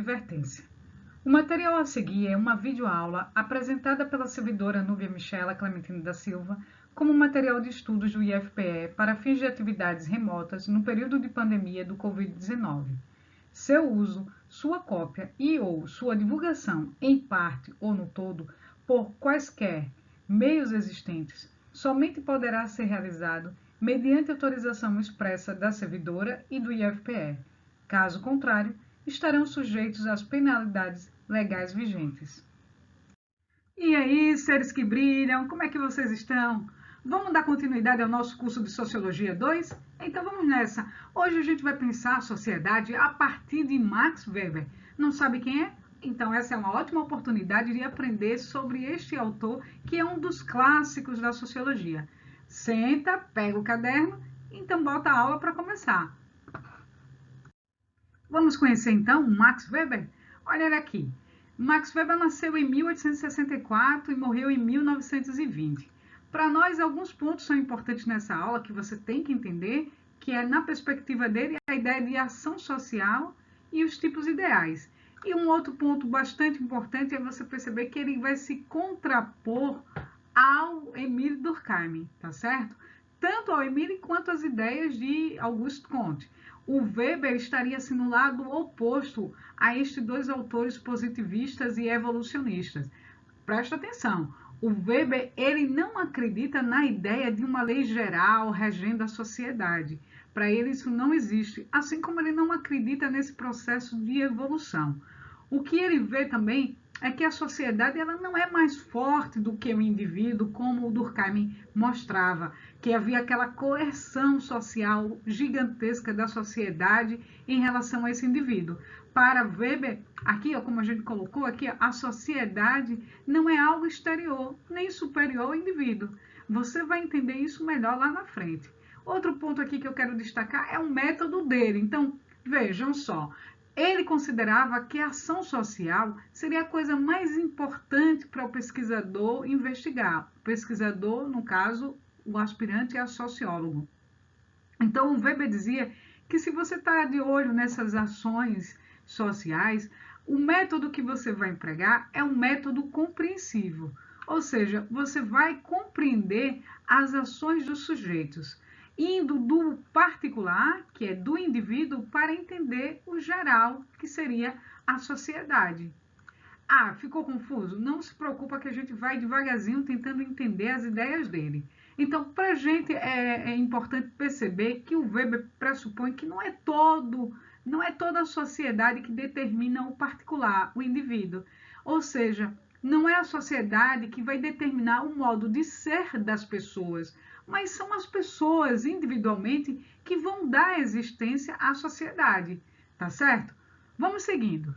Advertência. O material a seguir é uma videoaula apresentada pela servidora Núbia Michela Clementino da Silva como material de estudos do IFPE para fins de atividades remotas no período de pandemia do Covid-19. Seu uso, sua cópia e ou sua divulgação em parte ou no todo por quaisquer meios existentes somente poderá ser realizado mediante autorização expressa da servidora e do IFPE. Caso contrário, estarão sujeitos às penalidades legais vigentes. E aí, seres que brilham, como é que vocês estão? Vamos dar continuidade ao nosso curso de Sociologia 2? Então vamos nessa. Hoje a gente vai pensar a sociedade a partir de Max Weber. Não sabe quem é? Então essa é uma ótima oportunidade de aprender sobre este autor, que é um dos clássicos da sociologia. Senta, pega o caderno, então bota a aula para começar. Vamos conhecer então Max Weber? Olha ele aqui. Max Weber nasceu em 1864 e morreu em 1920. Para nós, alguns pontos são importantes nessa aula que você tem que entender, que é, na perspectiva dele, a ideia de ação social e os tipos ideais. E um outro ponto bastante importante é você perceber que ele vai se contrapor ao Emile Durkheim, tá certo? Tanto ao Emile quanto às ideias de Auguste Comte. O Weber estaria assim no lado oposto a estes dois autores positivistas e evolucionistas. Presta atenção, o Weber ele não acredita na ideia de uma lei geral regendo a sociedade. Para ele isso não existe, assim como ele não acredita nesse processo de evolução. O que ele vê também é que a sociedade ela não é mais forte do que o indivíduo, como o Durkheim mostrava, que havia aquela coerção social gigantesca da sociedade em relação a esse indivíduo. Para Weber, aqui, como a gente colocou aqui, a sociedade não é algo exterior, nem superior ao indivíduo. Você vai entender isso melhor lá na frente. Outro ponto aqui que eu quero destacar é o método dele. Então, vejam só. Ele considerava que a ação social seria a coisa mais importante para o pesquisador investigar. O pesquisador, no caso, o aspirante é sociólogo. Então, o Weber dizia que se você está de olho nessas ações sociais, o método que você vai empregar é um método compreensivo. Ou seja, você vai compreender as ações dos sujeitos, indo do particular, que é do indivíduo, para entender o geral, que seria a sociedade. Ah, ficou confuso? Não se preocupa que a gente vai devagarzinho tentando entender as ideias dele. Então, para a gente é importante perceber que o Weber pressupõe que não é toda a sociedade que determina o particular, o indivíduo. Ou seja, não é a sociedade que vai determinar o modo de ser das pessoas, mas são as pessoas individualmente que vão dar existência à sociedade, tá certo? Vamos seguindo.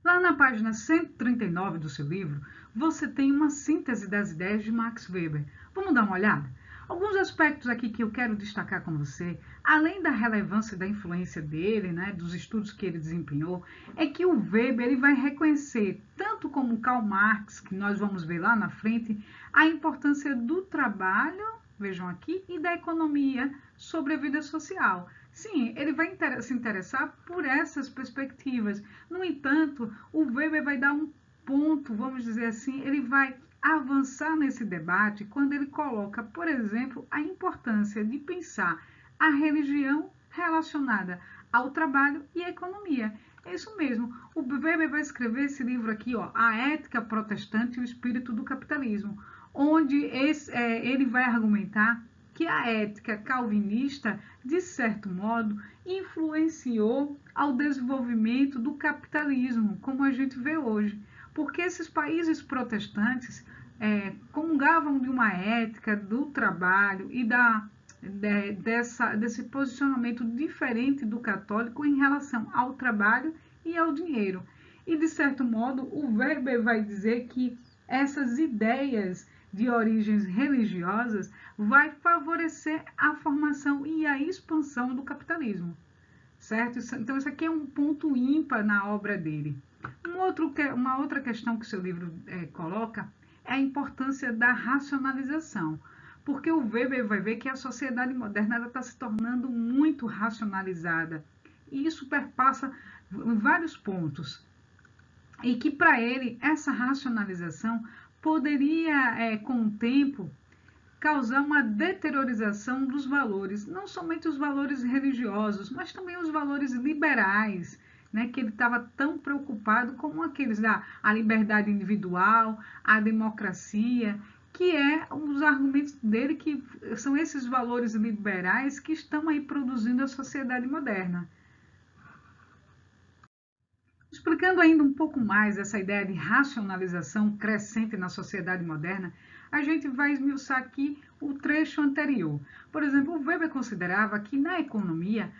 Lá na página 139 do seu livro, você tem uma síntese das ideias de Max Weber. Vamos dar uma olhada? Alguns aspectos aqui que eu quero destacar com você, além da relevância da influência dele, né, dos estudos que ele desempenhou, é que o Weber ele vai reconhecer, tanto como Karl Marx, que nós vamos ver lá na frente, a importância do trabalho, vejam aqui, e da economia sobre a vida social. Sim, ele vai se interessar por essas perspectivas. No entanto, o Weber vai dar um ponto, vamos dizer assim, ele vai avançar nesse debate quando ele coloca, por exemplo, a importância de pensar a religião relacionada ao trabalho e à economia. É isso mesmo. O Weber vai escrever esse livro aqui, ó, A Ética Protestante e o Espírito do Capitalismo, onde ele vai argumentar que a ética calvinista, de certo modo, influenciou ao desenvolvimento do capitalismo, como a gente vê hoje. Porque esses países protestantes comungavam de uma ética do trabalho e desse posicionamento diferente do católico em relação ao trabalho e ao dinheiro. E, de certo modo, o Weber vai dizer que essas ideias de origens religiosas vai favorecer a formação e a expansão do capitalismo, certo? Então, isso aqui é um ponto ímpar na obra dele. Uma outra questão que o seu livro coloca é a importância da racionalização, porque o Weber vai ver que a sociedade moderna está se tornando muito racionalizada, e isso perpassa em vários pontos, e que para ele essa racionalização poderia, com o tempo, causar uma deteriorização dos valores, não somente os valores religiosos, mas também os valores liberais, né, que ele estava tão preocupado como aqueles da a liberdade individual, a democracia, que é um dos argumentos dele, que são esses valores liberais que estão aí produzindo a sociedade moderna. Explicando ainda um pouco mais essa ideia de racionalização crescente na sociedade moderna, a gente vai esmiuçar aqui o trecho anterior. Por exemplo, o Weber considerava que na economia,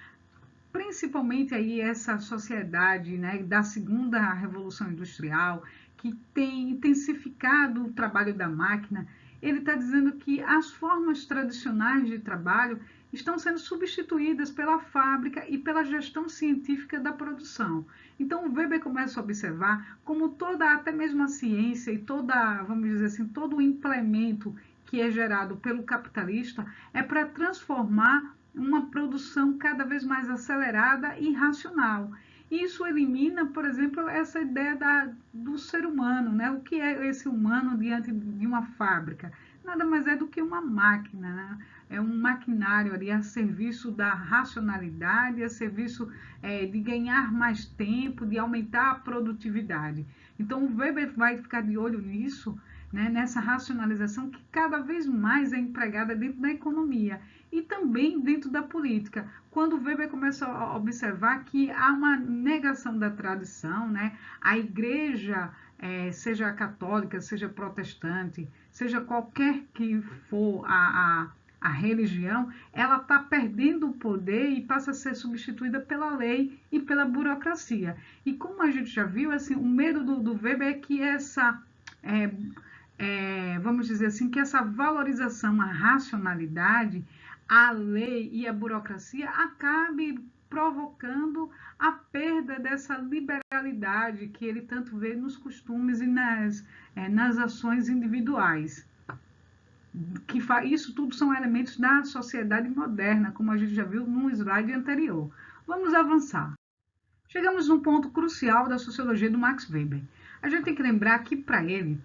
principalmente aí essa sociedade, né, da segunda revolução industrial, que tem intensificado o trabalho da máquina, ele está dizendo que as formas tradicionais de trabalho estão sendo substituídas pela fábrica e pela gestão científica da produção. Então o Weber começa a observar como toda, até mesmo a ciência e toda, vamos dizer assim, todo o implemento que é gerado pelo capitalista é para transformar uma produção cada vez mais acelerada e racional. Isso elimina, por exemplo, essa ideia do ser humano, né? O que é esse humano diante de uma fábrica? Nada mais é do que uma máquina, né? É um maquinário ali a serviço da racionalidade, a serviço de ganhar mais tempo, de aumentar a produtividade. Então o Weber vai ficar de olho nisso, né, nessa racionalização que cada vez mais é empregada dentro da economia e também dentro da política. Quando o Weber começa a observar que há uma negação da tradição, né, a igreja, seja católica, seja protestante, seja qualquer que for a religião, ela está perdendo o poder e passa a ser substituída pela lei e pela burocracia. E como a gente já viu, assim, o medo do Weber é que essa... vamos dizer assim, que essa valorização, a racionalidade, a lei e a burocracia acabe provocando a perda dessa liberalidade que ele tanto vê nos costumes e nas ações individuais. Isso tudo são elementos da sociedade moderna, como a gente já viu no slide anterior. Vamos avançar. Chegamos num ponto crucial da sociologia do Max Weber. A gente tem que lembrar que, para ele,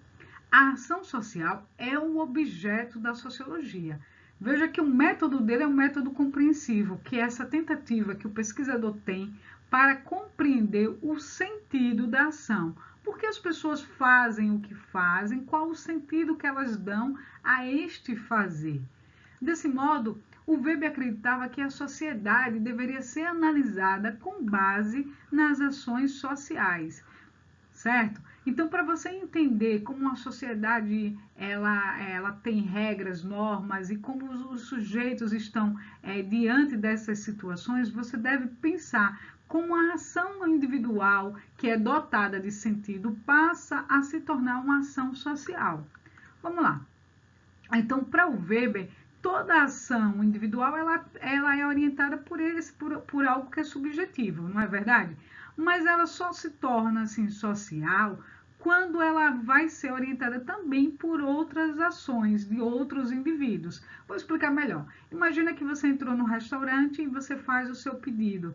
a ação social é o objeto da sociologia. Veja que o método dele é um método compreensivo, que é essa tentativa que o pesquisador tem para compreender o sentido da ação. Por que as pessoas fazem o que fazem? Qual o sentido que elas dão a este fazer? Desse modo, o Weber acreditava que a sociedade deveria ser analisada com base nas ações sociais, certo? Então, para você entender como uma sociedade ela tem regras, normas e como os sujeitos estão diante dessas situações, você deve pensar como a ação individual, que é dotada de sentido, passa a se tornar uma ação social. Vamos lá. Então, para o Weber, toda ação individual ela é orientada por algo que é subjetivo, não é verdade? Mas ela só se torna assim social quando ela vai ser orientada também por outras ações de outros indivíduos. Vou explicar melhor. Imagina que você entrou no restaurante e você faz o seu pedido.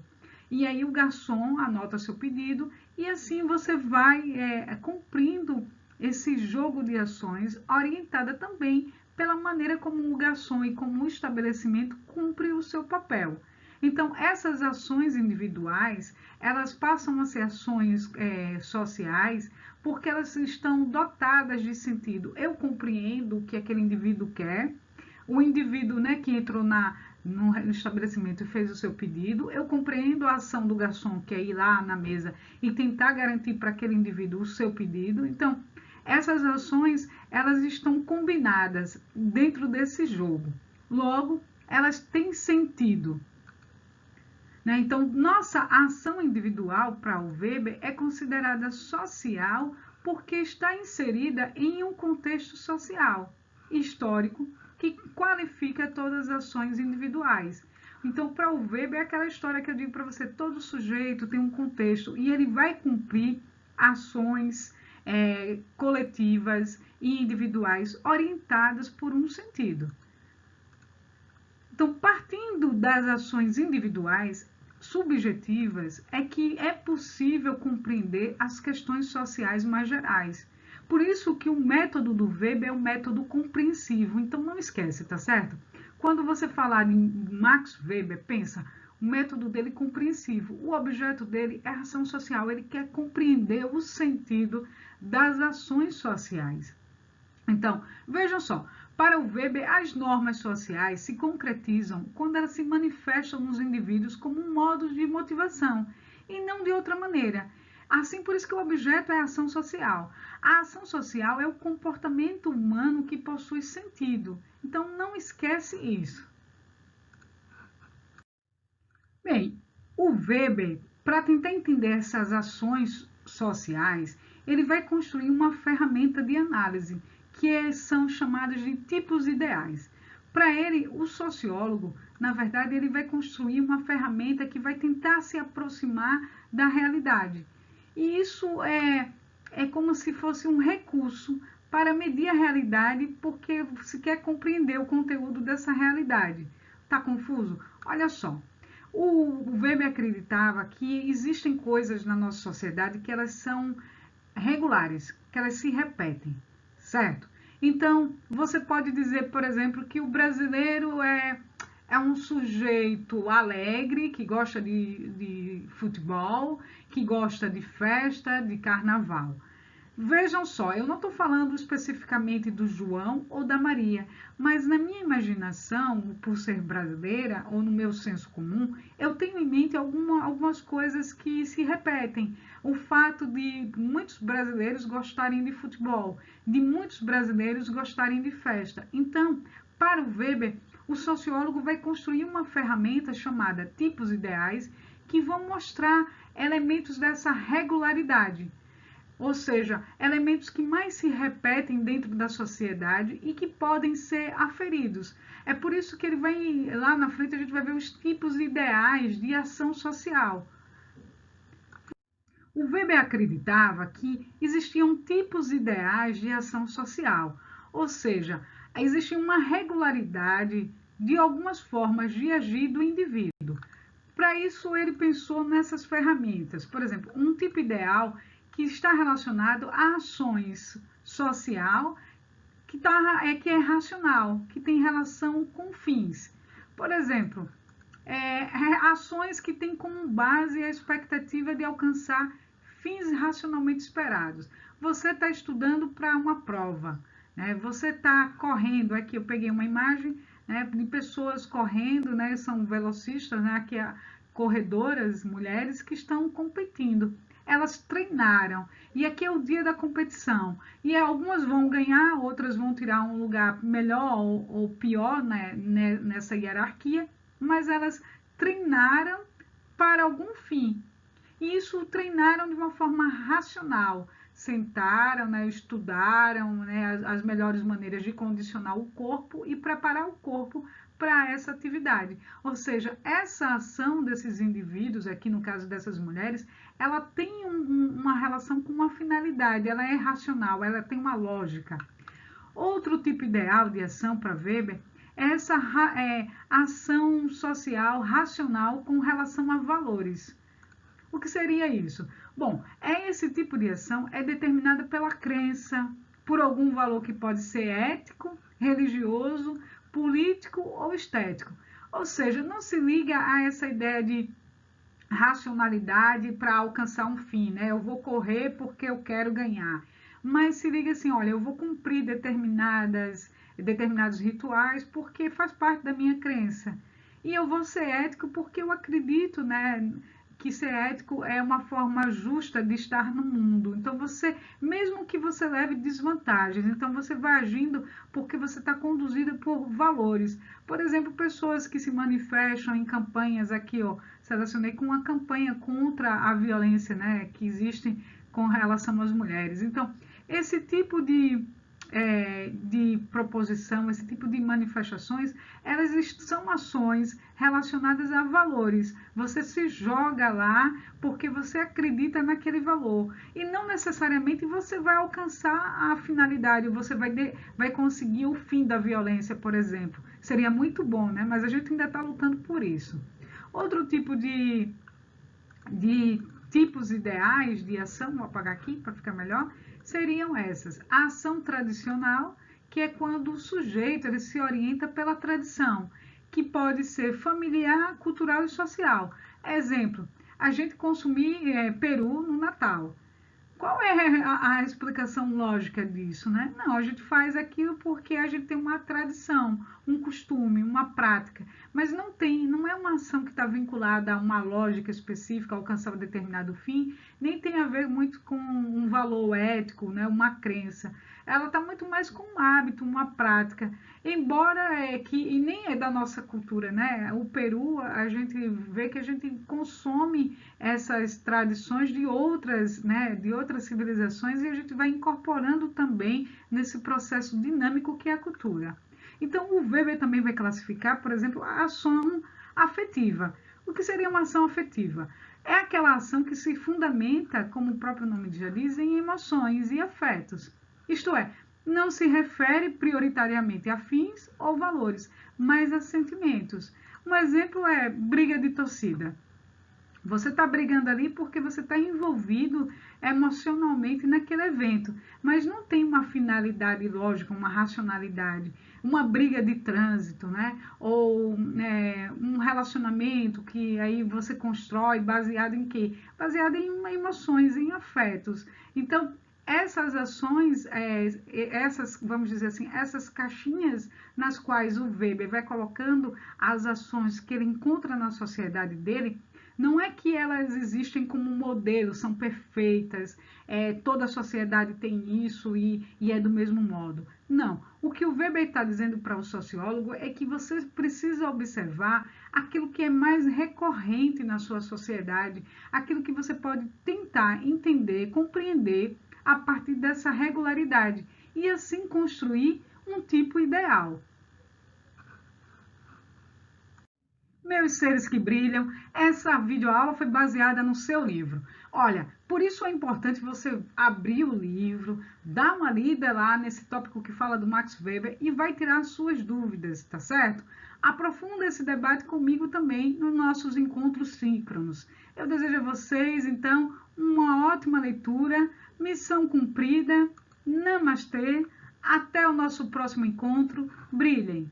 E aí o garçom anota seu pedido e assim você vai cumprindo esse jogo de ações orientada também pela maneira como o garçom e como o estabelecimento cumpre o seu papel. Então, essas ações individuais, elas passam a ser ações sociais porque elas estão dotadas de sentido. Eu compreendo o que aquele indivíduo quer, o indivíduo, né, que entrou no estabelecimento e fez o seu pedido, eu compreendo a ação do garçom, que é ir lá na mesa e tentar garantir para aquele indivíduo o seu pedido. Então, essas ações, elas estão combinadas dentro desse jogo. Logo, elas têm sentido. Né? Então, nossa ação individual para o Weber é considerada social porque está inserida em um contexto social, histórico, que qualifica todas as ações individuais. Então, para o Weber, é aquela história que eu digo para você, todo sujeito tem um contexto e ele vai cumprir ações coletivas e individuais orientadas por um sentido. Então, partindo das ações individuais, subjetivas é que é possível compreender as questões sociais mais gerais. Por isso que o método do Weber é um método compreensivo. Então não esquece, tá certo? Quando você falar em Max Weber, pensa, o método dele é compreensivo. O objeto dele é a ação social. Ele quer compreender o sentido das ações sociais. Então, vejam só, para o Weber, as normas sociais se concretizam quando elas se manifestam nos indivíduos como um modo de motivação e não de outra maneira. Assim, por isso que o objeto é a ação social. A ação social é o comportamento humano que possui sentido. Então, não esquece isso. Bem, o Weber, para tentar entender essas ações sociais, ele vai construir uma ferramenta de análise que são chamadas de tipos ideais. Para ele, o sociólogo, na verdade, ele vai construir uma ferramenta que vai tentar se aproximar da realidade. E isso é como se fosse um recurso para medir a realidade, porque se quer compreender o conteúdo dessa realidade. Tá confuso? Olha só. O Weber acreditava que existem coisas na nossa sociedade que elas são regulares, que elas se repetem, certo? Então, você pode dizer, por exemplo, que o brasileiro é um sujeito alegre, que gosta de futebol, que gosta de festa, de carnaval. Vejam só, eu não estou falando especificamente do João ou da Maria, mas na minha imaginação, por ser brasileira, ou no meu senso comum, eu tenho em mente algumas coisas que se repetem. O fato de muitos brasileiros gostarem de futebol, de muitos brasileiros gostarem de festa. Então, para o Weber, o sociólogo vai construir uma ferramenta chamada tipos ideais que vão mostrar elementos dessa regularidade. Ou seja, elementos que mais se repetem dentro da sociedade e que podem ser aferidos. É por isso que ele vai, lá na frente a gente vai ver os tipos ideais de ação social. O Weber acreditava que existiam tipos ideais de ação social, ou seja, existia uma regularidade de algumas formas de agir do indivíduo. Para isso, ele pensou nessas ferramentas. Por exemplo, um tipo ideal que está relacionado a ações social que é racional, que tem relação com fins. Por exemplo, ações que têm como base a expectativa de alcançar fins racionalmente esperados. Você está estudando para uma prova, né? Você está correndo, aqui eu peguei uma imagem, né, de pessoas correndo, né, são velocistas, né, aqui corredoras, mulheres que estão competindo. Elas treinaram, e aqui é o dia da competição, e algumas vão ganhar, outras vão tirar um lugar melhor ou pior, né, nessa hierarquia, mas elas treinaram para algum fim, e isso treinaram de uma forma racional, sentaram, né, estudaram, né, as melhores maneiras de condicionar o corpo e preparar o corpo para essa atividade. Ou seja, essa ação desses indivíduos, aqui no caso dessas mulheres, ela tem uma relação com uma finalidade, ela é racional, ela tem uma lógica. Outro tipo ideal de ação para Weber é essa ação social racional com relação a valores. O que seria isso? Bom, esse tipo de ação é determinada pela crença, por algum valor que pode ser ético, religioso, político ou estético. Ou seja, não se liga a essa ideia de racionalidade para alcançar um fim, né? Eu vou correr porque eu quero ganhar. Mas se liga assim, olha, eu vou cumprir determinados rituais porque faz parte da minha crença. E eu vou ser ético porque eu acredito, né, que ser ético é uma forma justa de estar no mundo. Então mesmo que você leve desvantagens, então você vai agindo porque você está conduzido por valores. Por exemplo, pessoas que se manifestam em campanhas aqui, ó, selecionei com uma campanha contra a violência, né, que existe com relação às mulheres. Então, esse tipo de proposição, esse tipo de manifestações, elas são ações relacionadas a valores. Você se joga lá porque você acredita naquele valor e não necessariamente você vai alcançar a finalidade, você vai conseguir o fim da violência, por exemplo. Seria muito bom, né? Mas a gente ainda está lutando por isso. Outro tipo de tipos ideais de ação, vou apagar aqui para ficar melhor, seriam essas. A ação tradicional, que é quando o sujeito ele se orienta pela tradição, que pode ser familiar, cultural e social. Exemplo, a gente consumir peru no Natal. Qual é a explicação lógica disso, né? Não, a gente faz aquilo porque a gente tem uma tradição, um costume, uma prática, mas não é uma ação que está vinculada a uma lógica específica, alcançar um determinado fim, nem tem a ver muito com um valor ético, né? Uma crença. Ela está muito mais com um hábito, uma prática, embora e nem é da nossa cultura, né? O Peru, a gente vê que a gente consome essas tradições de outras, né, de outras civilizações e a gente vai incorporando também nesse processo dinâmico que é a cultura. Então, o Weber também vai classificar, por exemplo, a ação afetiva. O que seria uma ação afetiva? É aquela ação que se fundamenta, como o próprio nome já diz, em emoções e afetos. Isto é, não se refere prioritariamente a fins ou valores, mas a sentimentos. Um exemplo é briga de torcida. Você está brigando ali porque você está envolvido emocionalmente naquele evento, mas não tem uma finalidade lógica, uma racionalidade, uma briga de trânsito, né? Ou um relacionamento que aí você constrói baseado em quê? Baseado em emoções, em afetos. Então, essas ações, essas, vamos dizer assim, essas caixinhas nas quais o Weber vai colocando as ações que ele encontra na sociedade dele, não é que elas existem como modelo, são perfeitas, toda a sociedade tem isso e é do mesmo modo. Não. O que o Weber está dizendo para o sociólogo é que você precisa observar aquilo que é mais recorrente na sua sociedade, aquilo que você pode tentar entender, compreender a partir dessa regularidade e assim construir um tipo ideal. Meus seres que brilham, essa videoaula foi baseada no seu livro. Olha, por isso é importante você abrir o livro, dar uma lida lá nesse tópico que fala do Max Weber e vai tirar as suas dúvidas, tá certo? Aprofunda esse debate comigo também nos nossos encontros síncronos. Eu desejo a vocês, então, uma ótima leitura, missão cumprida, namastê, até o nosso próximo encontro, brilhem!